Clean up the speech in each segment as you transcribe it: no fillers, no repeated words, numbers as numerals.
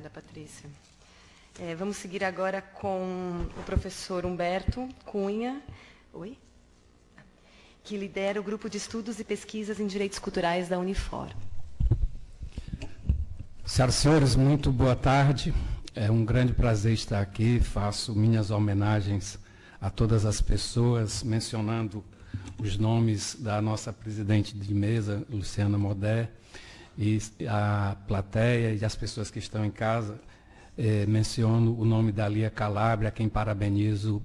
Obrigada, Patrícia. Vamos seguir agora com o professor Humberto Cunha, que lidera o Grupo de Estudos e Pesquisas em Direitos Culturais da Unifor. Senhoras e senhores, muito boa tarde. É um grande prazer estar aqui. Faço minhas homenagens a todas as pessoas, mencionando os nomes da nossa presidente de mesa, Luciana Modé, e a plateia e as pessoas que estão em casa. Menciono o nome da Lia Calabria, a quem parabenizo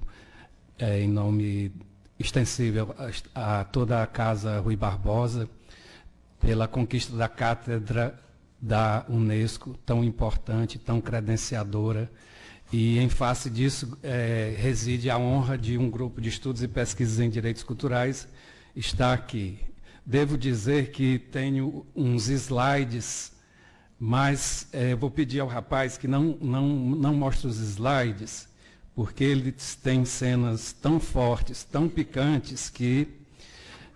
em nome extensível a toda a Casa Rui Barbosa pela conquista da cátedra da Unesco, tão importante, tão credenciadora, e em face disso reside a honra de um grupo de estudos e pesquisas em direitos culturais estar aqui. Devo dizer que tenho uns slides, mas vou pedir ao rapaz que não mostre os slides, porque eles têm cenas tão fortes, tão picantes, que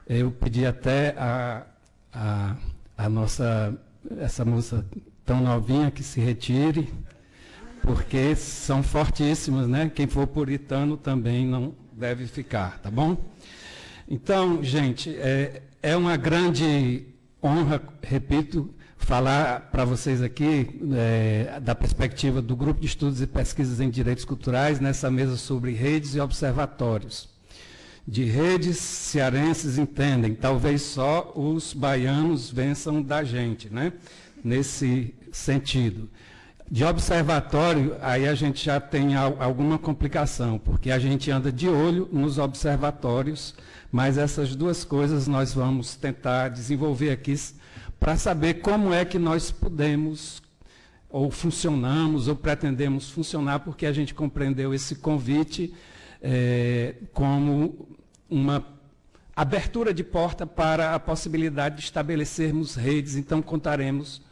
eu pedi até essa moça tão novinha que se retire, porque são fortíssimas, né? Quem for puritano também não deve ficar, tá bom? Então, gente, é uma grande honra, repito, falar para vocês aqui da perspectiva do Grupo de Estudos e Pesquisas em Direitos Culturais nessa mesa sobre redes e observatórios. De redes, cearenses entendem, talvez só os baianos vençam da gente, né? Nesse sentido. De observatório, aí a gente já tem alguma complicação, porque a gente anda de olho nos observatórios, mas essas duas coisas nós vamos tentar desenvolver aqui para saber como é que nós podemos, ou funcionamos, ou pretendemos funcionar, porque a gente compreendeu esse convite como uma abertura de porta para a possibilidade de estabelecermos redes, então contaremos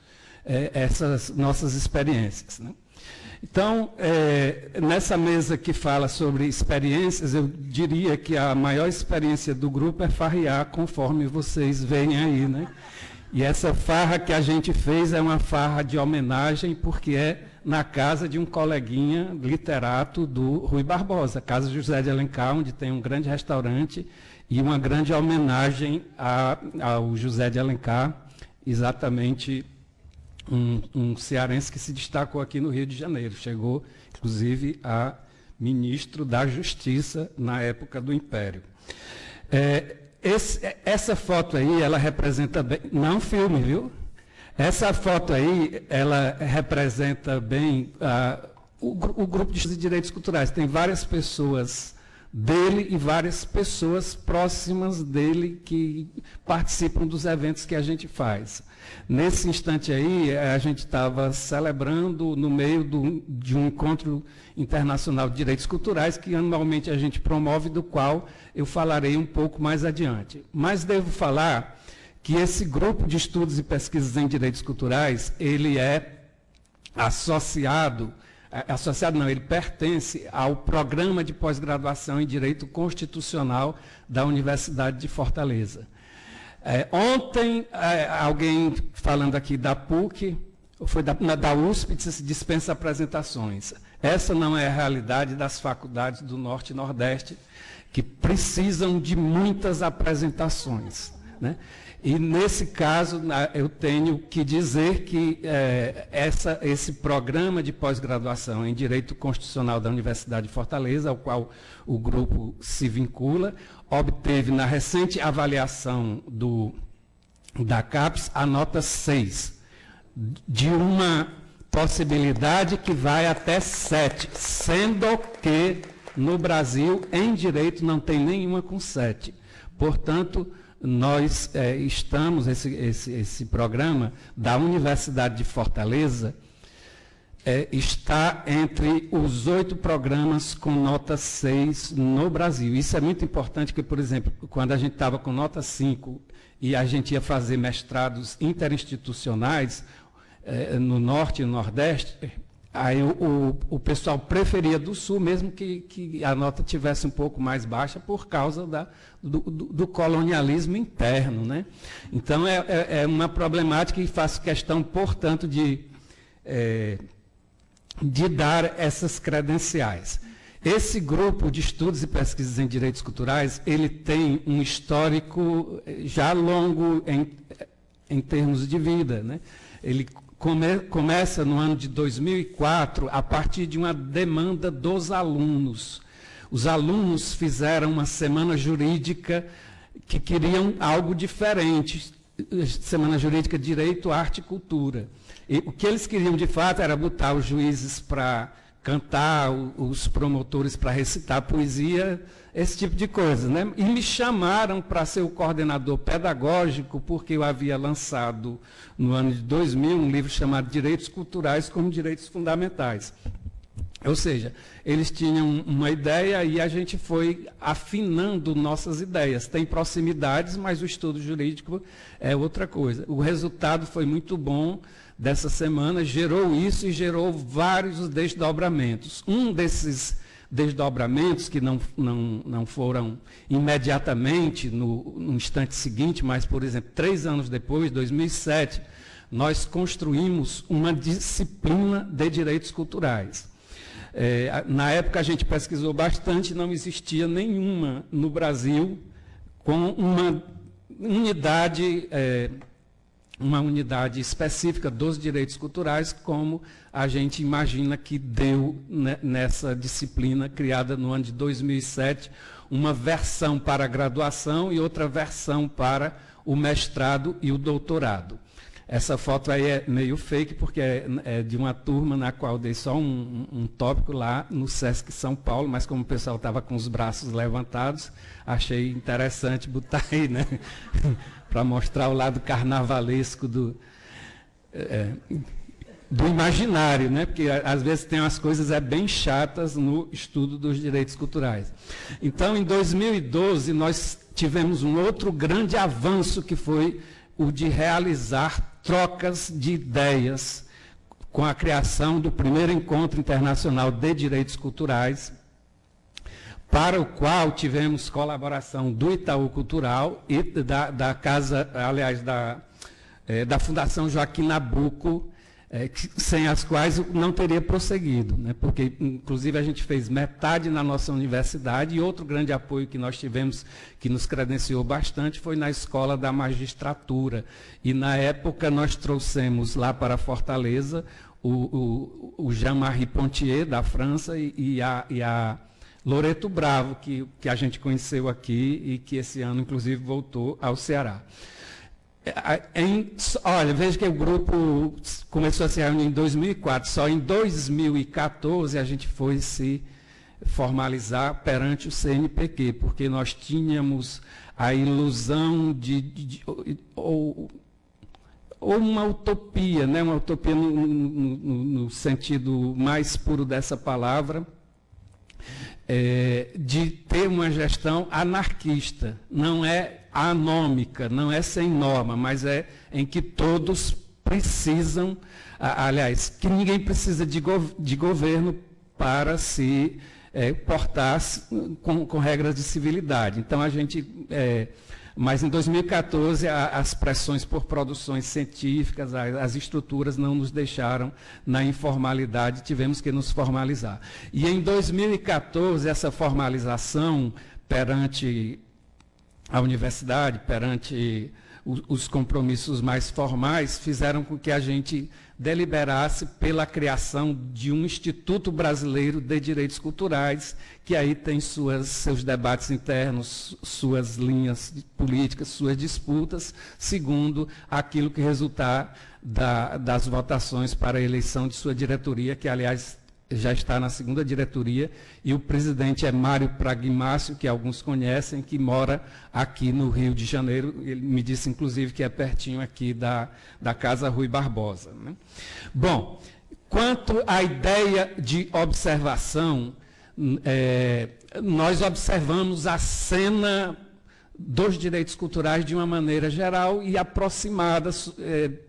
essas nossas experiências, né? Então, nessa mesa que fala sobre experiências, eu diria que a maior experiência do grupo é farrear, conforme vocês veem aí, né? E essa farra que a gente fez é uma farra de homenagem, porque é na casa de um coleguinha literato do Rui Barbosa, Casa José de Alencar, onde tem um grande restaurante e uma grande homenagem ao José de Alencar, exatamente um cearense que se destacou aqui no Rio de Janeiro. Chegou, inclusive, a ministro da Justiça na época do Império. Essa foto aí, ela representa bem... Não filme, viu? Essa foto aí, ela representa bem o Grupo de Direitos Culturais. Tem várias pessoas dele e várias pessoas próximas dele que participam dos eventos que a gente faz. Nesse instante aí, a gente estava celebrando no meio de um encontro internacional de direitos culturais que anualmente a gente promove, do qual eu falarei um pouco mais adiante. Mas devo falar que esse grupo de estudos e pesquisas em direitos culturais, ele é ele pertence ao programa de pós-graduação em Direito Constitucional da Universidade de Fortaleza. Ontem, alguém falando aqui da PUC, foi da USP, disse, dispensa apresentações. Essa não é a realidade das faculdades do Norte e Nordeste, que precisam de muitas apresentações, né? E, nesse caso, eu tenho que dizer que esse programa de pós-graduação em Direito Constitucional da Universidade de Fortaleza, ao qual o grupo se vincula, obteve, na recente avaliação da CAPES, a nota 6, de uma possibilidade que vai até 7, sendo que, no Brasil, em Direito, não tem nenhuma com 7. Portanto, nós estamos, esse programa da Universidade de Fortaleza está entre os 8 programas com nota 6 no Brasil. Isso é muito importante, porque, por exemplo, quando a gente estava com nota 5 e a gente ia fazer mestrados interinstitucionais no Norte e no Nordeste, aí o pessoal preferia do Sul, mesmo que a nota tivesse um pouco mais baixa, por causa do colonialismo interno, né? Então, é uma problemática e faço questão, portanto, de de dar essas credenciais. Esse grupo de estudos e pesquisas em direitos culturais, ele tem um histórico já longo em termos de vida, né? Ele começa no ano de 2004, a partir de uma demanda dos alunos. Os alunos fizeram uma semana jurídica que queriam algo diferente, semana jurídica Direito, Arte e Cultura. E o que eles queriam, de fato, era botar os juízes para cantar, os promotores para recitar poesia, esse tipo de coisa, né? E me chamaram para ser o coordenador pedagógico, porque eu havia lançado, no ano de 2000, um livro chamado Direitos Culturais como Direitos Fundamentais. Ou seja, eles tinham uma ideia e a gente foi afinando nossas ideias. Tem proximidades, mas o estudo jurídico é outra coisa. O resultado foi muito bom dessa semana, gerou isso e gerou vários desdobramentos. Um desses desdobramentos, que não foram imediatamente no instante seguinte, mas, por exemplo, 3 anos depois, 2007, nós construímos uma disciplina de direitos culturais. Na época a gente pesquisou bastante, não existia nenhuma no Brasil com uma unidade específica dos direitos culturais, como a gente imagina que deu nessa disciplina criada no ano de 2007, uma versão para a graduação e outra versão para o mestrado e o doutorado. Essa foto aí é meio fake, porque é de uma turma na qual dei só um tópico lá no Sesc São Paulo, mas como o pessoal estava com os braços levantados, achei interessante botar aí, né? Para mostrar o lado carnavalesco do imaginário, né? Porque às vezes tem umas coisas bem chatas no estudo dos direitos culturais. Então, em 2012, nós tivemos um outro grande avanço, que foi o de realizar trocas de ideias com a criação do primeiro Encontro Internacional de Direitos Culturais, para o qual tivemos colaboração do Itaú Cultural e da Casa, aliás, da Fundação Joaquim Nabuco, sem as quais não teria prosseguido, né? Porque, inclusive, a gente fez metade na nossa universidade, e outro grande apoio que nós tivemos, que nos credenciou bastante, foi na Escola da Magistratura. E, na época, nós trouxemos lá para Fortaleza o Jean-Marie Pontier, da França, e a Loreto Bravo, que a gente conheceu aqui e que esse ano, inclusive, voltou ao Ceará. Olha, veja que o grupo começou a se reunir em 2004, só em 2014 a gente foi se formalizar perante o CNPq, porque nós tínhamos a ilusão ou uma utopia, né? Uma utopia no sentido mais puro dessa palavra, de ter uma gestão anarquista. Não é anômica, não é sem norma, mas é em que todos precisam, aliás, que ninguém precisa de governo para se portar com regras de civilidade. Então, a gente... mas em 2014, as pressões por produções científicas, as estruturas não nos deixaram na informalidade, tivemos que nos formalizar. E em 2014, essa formalização perante a universidade, perante os compromissos mais formais, fizeram com que a gente deliberasse pela criação de um Instituto Brasileiro de Direitos Culturais, que aí tem seus debates internos, suas linhas políticas, suas disputas, segundo aquilo que resultar das votações para a eleição de sua diretoria, que, aliás, já está na 2ª diretoria, e o presidente é Mário Pragmácio, que alguns conhecem, que mora aqui no Rio de Janeiro. Ele me disse, inclusive, que é pertinho aqui da Casa Rui Barbosa, né? Bom, quanto à ideia de observação, nós observamos a cena dos direitos culturais de uma maneira geral e aproximada,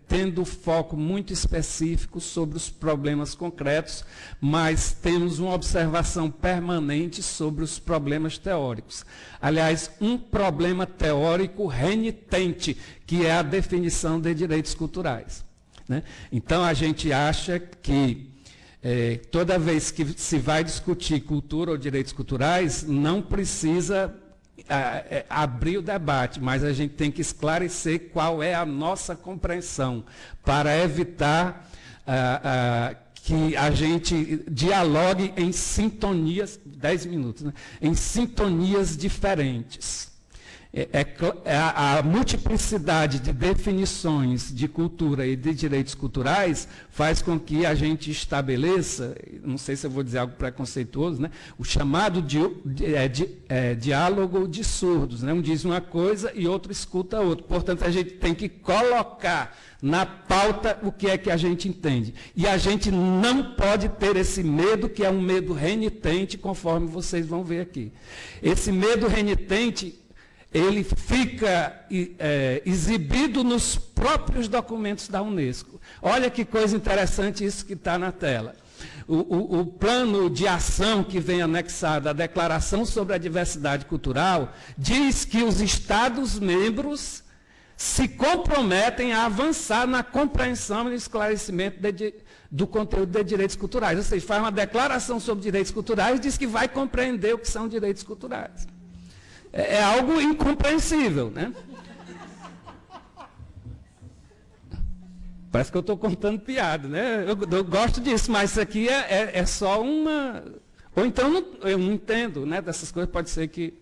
tendo foco muito específico sobre os problemas concretos, mas temos uma observação permanente sobre os problemas teóricos. Aliás, um problema teórico renitente, que é a definição de direitos culturais, né? Então, a gente acha que toda vez que se vai discutir cultura ou direitos culturais, não precisa abrir o debate, mas a gente tem que esclarecer qual é a nossa compreensão, para evitar que a gente dialogue em sintonias, 10 minutos, né? Em sintonias diferentes. A multiplicidade de definições de cultura e de direitos culturais faz com que a gente estabeleça, não sei se eu vou dizer algo preconceituoso, né, o chamado diálogo de surdos. Né? Um diz uma coisa e outro escuta outra. Portanto, a gente tem que colocar na pauta o que é que a gente entende. E a gente não pode ter esse medo, que é um medo renitente, conforme vocês vão ver aqui. Esse medo renitente, ele fica exibido nos próprios documentos da Unesco. Olha que coisa interessante isso que está na tela. O plano de ação que vem anexado à Declaração sobre a Diversidade Cultural diz que os Estados-membros se comprometem a avançar na compreensão e esclarecimento do conteúdo de direitos culturais. Ou seja, faz uma declaração sobre direitos culturais e diz que vai compreender o que são direitos culturais. É algo incompreensível, né? Parece que eu estou contando piada, né? Eu gosto disso, mas isso aqui é só uma... Ou então, eu não entendo, né? Dessas coisas, pode ser que...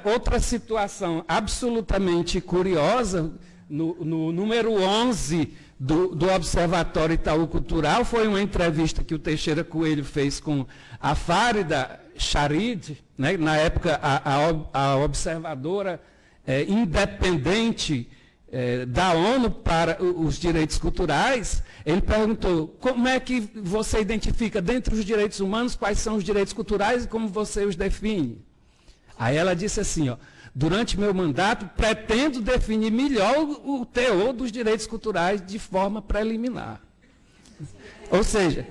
Outra situação absolutamente curiosa, no número 11 do Observatório Itaú Cultural, foi uma entrevista que o Teixeira Coelho fez com a Fárida Charid, né? Na época a observadora independente da ONU para os direitos culturais. Ele perguntou: como é que você identifica dentre os direitos humanos quais são os direitos culturais e como você os define? Aí ela disse assim, ó: durante meu mandato, pretendo definir melhor o teor dos direitos culturais de forma preliminar. Ou seja,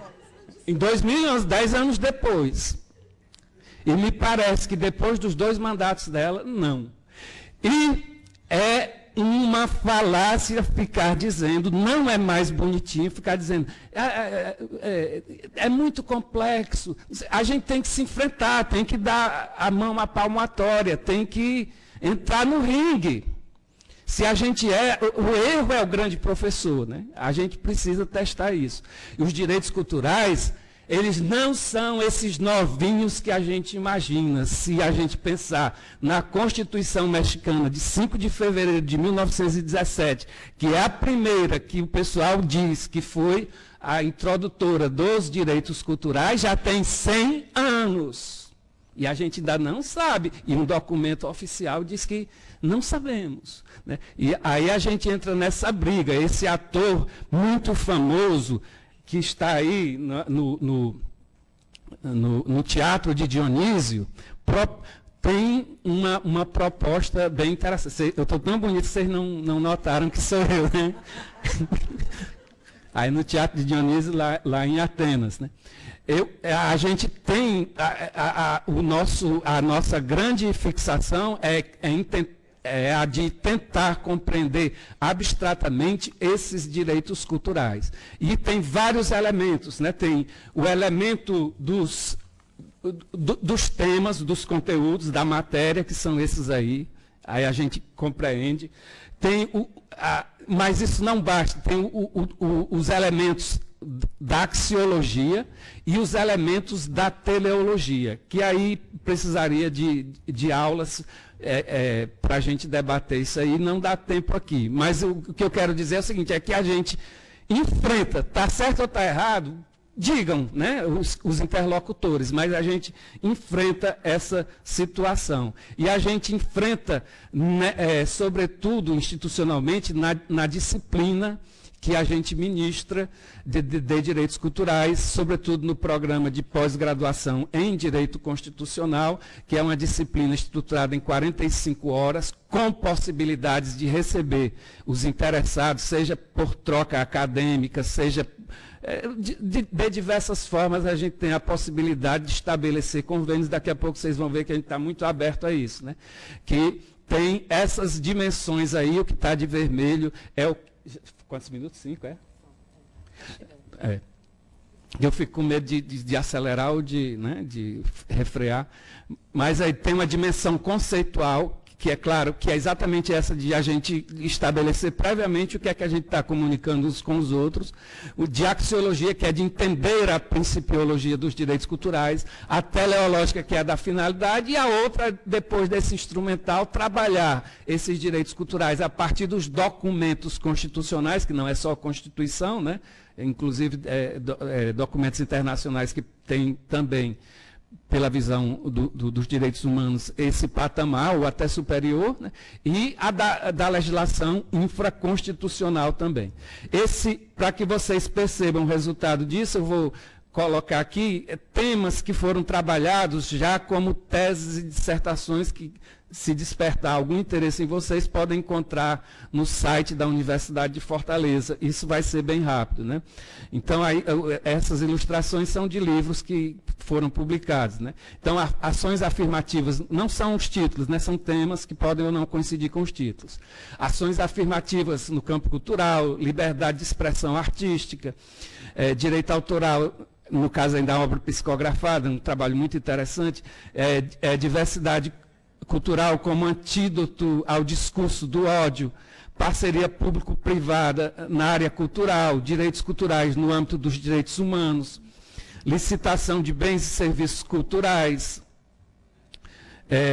em 2011, 10 anos depois, e me parece que depois dos 2 mandatos dela, não. E é uma falácia ficar dizendo, não é mais bonitinho ficar dizendo, é muito complexo, a gente tem que se enfrentar, tem que dar a mão à palmatória, tem que entrar no ringue. Se a gente o erro é o grande professor, né? A gente precisa testar isso. E os direitos culturais, eles não são esses novinhos que a gente imagina. Se a gente pensar na Constituição Mexicana de 5 de fevereiro de 1917, que é a primeira que o pessoal diz que foi a introdutora dos direitos culturais, já tem 100 anos. E a gente ainda não sabe. E um documento oficial diz que não sabemos, né? E aí a gente entra nessa briga. Esse ator muito famoso que está aí no Teatro de Dionísio, tem uma proposta bem interessante. Eu estou tão bonito que vocês não notaram que sou eu, né? Aí no Teatro de Dionísio, lá em Atenas, né? A gente tem a nossa grande fixação é a de tentar compreender abstratamente esses direitos culturais. E tem vários elementos, né? Tem o elemento dos temas, dos conteúdos, da matéria, que são esses aí a gente compreende. Tem mas isso não basta, tem os elementos da axiologia e os elementos da teleologia, que aí precisaria de aulas para a gente debater isso aí, não dá tempo aqui. Mas o que eu quero dizer é o seguinte, é que a gente enfrenta, está certo ou está errado, digam, né, os interlocutores, mas a gente enfrenta essa situação. E a gente enfrenta, né, sobretudo institucionalmente, na disciplina que a gente ministra de direitos culturais, sobretudo no programa de pós-graduação em Direito Constitucional, que é uma disciplina estruturada em 45 horas, com possibilidades de receber os interessados, seja por troca acadêmica, seja de diversas formas. A gente tem a possibilidade de estabelecer convênios. Daqui a pouco vocês vão ver que a gente está muito aberto a isso, né? Que tem essas dimensões aí. O que está de vermelho é o... Quantos minutos? 5, é? Eu fico com medo de acelerar ou de refrear. Mas aí tem uma dimensão conceitual, que é claro, que é exatamente essa de a gente estabelecer previamente o que é que a gente está comunicando uns com os outros, o de axiologia, que é de entender a principiologia dos direitos culturais, a teleológica, que é da finalidade, e a outra, depois desse instrumental, trabalhar esses direitos culturais a partir dos documentos constitucionais, que não é só a Constituição, né? Inclusive documentos internacionais que têm também, pela visão dos direitos humanos, esse patamar, ou até superior, né? E a da legislação infraconstitucional também. Para que vocês percebam o resultado disso, eu vou colocar aqui temas que foram trabalhados já como teses e dissertações que, se despertar algum interesse em vocês, podem encontrar no site da Universidade de Fortaleza. Isso vai ser bem rápido, né? Então, aí, essas ilustrações são de livros que foram publicados, né? Então, ações afirmativas não são os títulos, né? São temas que podem ou não coincidir com os títulos. Ações afirmativas no campo cultural, liberdade de expressão artística, direito autoral, no caso ainda da obra psicografada, um trabalho muito interessante, diversidade cultural como antídoto ao discurso do ódio, parceria público-privada na área cultural, direitos culturais no âmbito dos direitos humanos, licitação de bens e serviços culturais,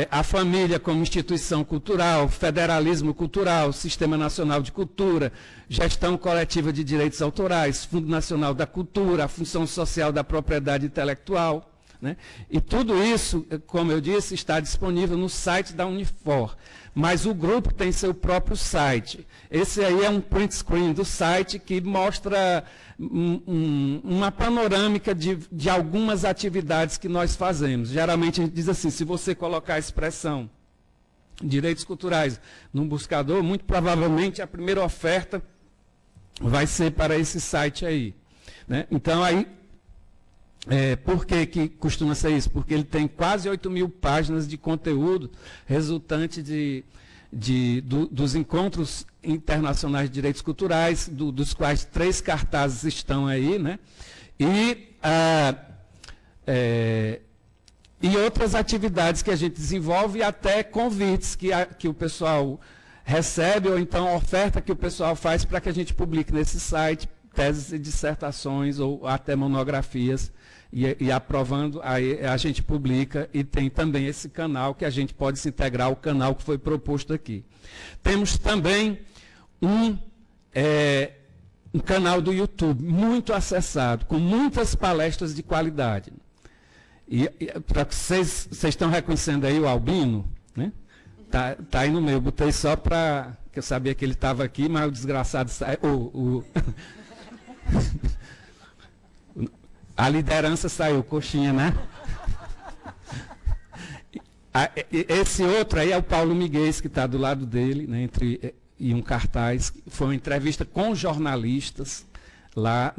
a família como instituição cultural, federalismo cultural, Sistema Nacional de Cultura, gestão coletiva de direitos autorais, Fundo Nacional da Cultura, a função social da propriedade intelectual, né? E tudo isso, como eu disse, está disponível no site da Unifor. Mas o grupo tem seu próprio site. Esse aí é um print screen do site que mostra uma panorâmica de algumas atividades que nós fazemos. Geralmente a gente diz assim, se você colocar a expressão direitos culturais num buscador, muito provavelmente a primeira oferta vai ser para esse site aí, né? Então, aí, por que costuma ser isso? Porque ele tem quase 8.000 páginas de conteúdo resultante dos encontros internacionais de direitos culturais, dos quais 3 cartazes estão aí, né? E outras atividades que a gente desenvolve, e até convites que o pessoal recebe, ou então oferta que o pessoal faz para que a gente publique nesse site teses e dissertações, ou até monografias, e aprovando, aí a gente publica, e tem também esse canal que a gente pode se integrar ao canal que foi proposto aqui. Temos também um canal do YouTube, muito acessado, com muitas palestras de qualidade. Para vocês estão reconhecendo aí o Albino, né? Tá aí no meio, eu botei só para, que eu sabia que ele estava aqui, mas o desgraçado saiu. A liderança saiu, coxinha, né? Esse outro aí é o Paulo Miguel, que está do lado dele, né, e um cartaz. Foi uma entrevista com jornalistas lá.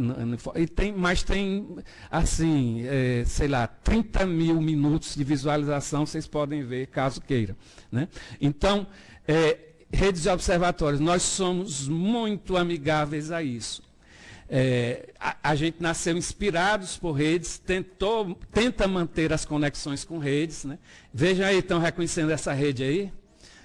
Mas tem, assim, sei lá, 30.000 minutos de visualização, vocês podem ver, caso queiram, né? Então, redes de observatórios, nós somos muito amigáveis a isso. A gente nasceu inspirados por redes, tenta manter as conexões com redes, né? Vejam aí, estão reconhecendo essa rede aí?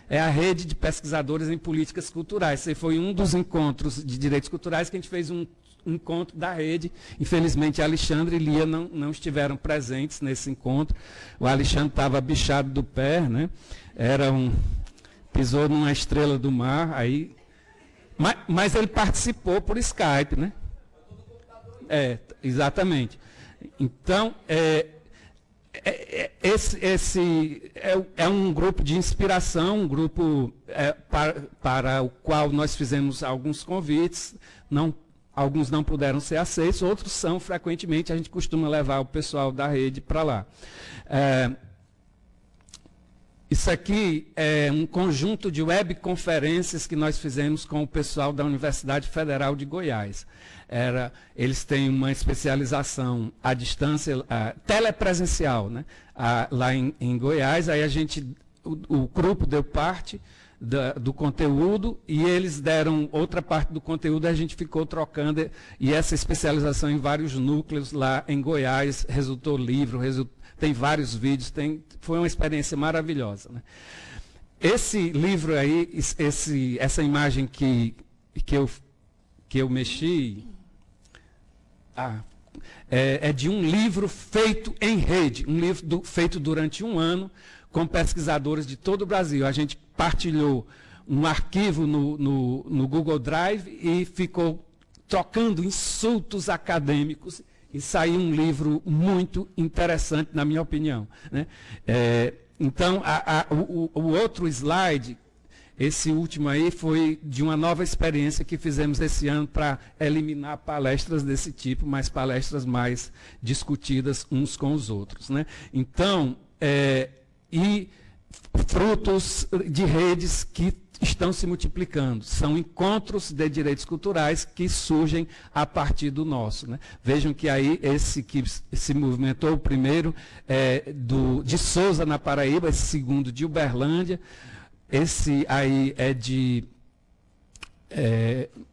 É a rede de pesquisadores em políticas culturais. Esse foi um dos encontros de direitos culturais que a gente fez um encontro da rede. Infelizmente, Alexandre e Lia não estiveram presentes nesse encontro. O Alexandre estava bichado do pé, né? Pisou numa estrela do mar, aí... Mas ele participou por Skype, né? Exatamente. Então, esse é um grupo de inspiração, um grupo para o qual nós fizemos alguns convites, alguns não puderam ser aceitos, outros são, frequentemente, a gente costuma levar o pessoal da rede para lá. Isso aqui é um conjunto de webconferências que nós fizemos com o pessoal da Universidade Federal de Goiás. Eles têm uma especialização à distância, telepresencial, né? Lá em Goiás. Aí o grupo deu parte do conteúdo, e eles deram outra parte do conteúdo, a gente ficou trocando, e essa especialização em vários núcleos lá em Goiás resultou livro, tem vários vídeos, foi uma experiência maravilhosa, né? Esse livro aí, essa imagem que eu mexi, é de um livro feito em rede, um livro feito durante um ano, com pesquisadores de todo o Brasil. A gente partilhou um arquivo no Google Drive e ficou trocando insultos acadêmicos, e saiu um livro muito interessante, na minha opinião, né? Então, o outro slide, esse último aí, foi de uma nova experiência que fizemos esse ano para eliminar palestras desse tipo, mas palestras mais discutidas uns com os outros, né? Então, e frutos de redes que estão se multiplicando. São encontros de direitos culturais que surgem a partir do nosso, né? Vejam que aí esse que se movimentou, o primeiro de Souza, na Paraíba, esse segundo de Uberlândia, esse aí é de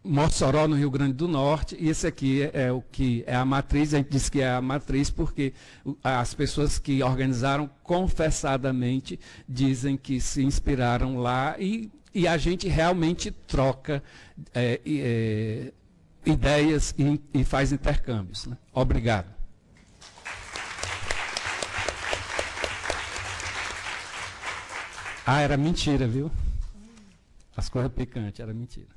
Mossoró, no Rio Grande do Norte, e esse aqui é o que é a matriz. A gente diz que é a matriz porque as pessoas que organizaram confessadamente dizem que se inspiraram lá, e a gente realmente troca ideias e faz intercâmbios, né? Obrigado. Era mentira, viu? As coisas picantes, era mentira.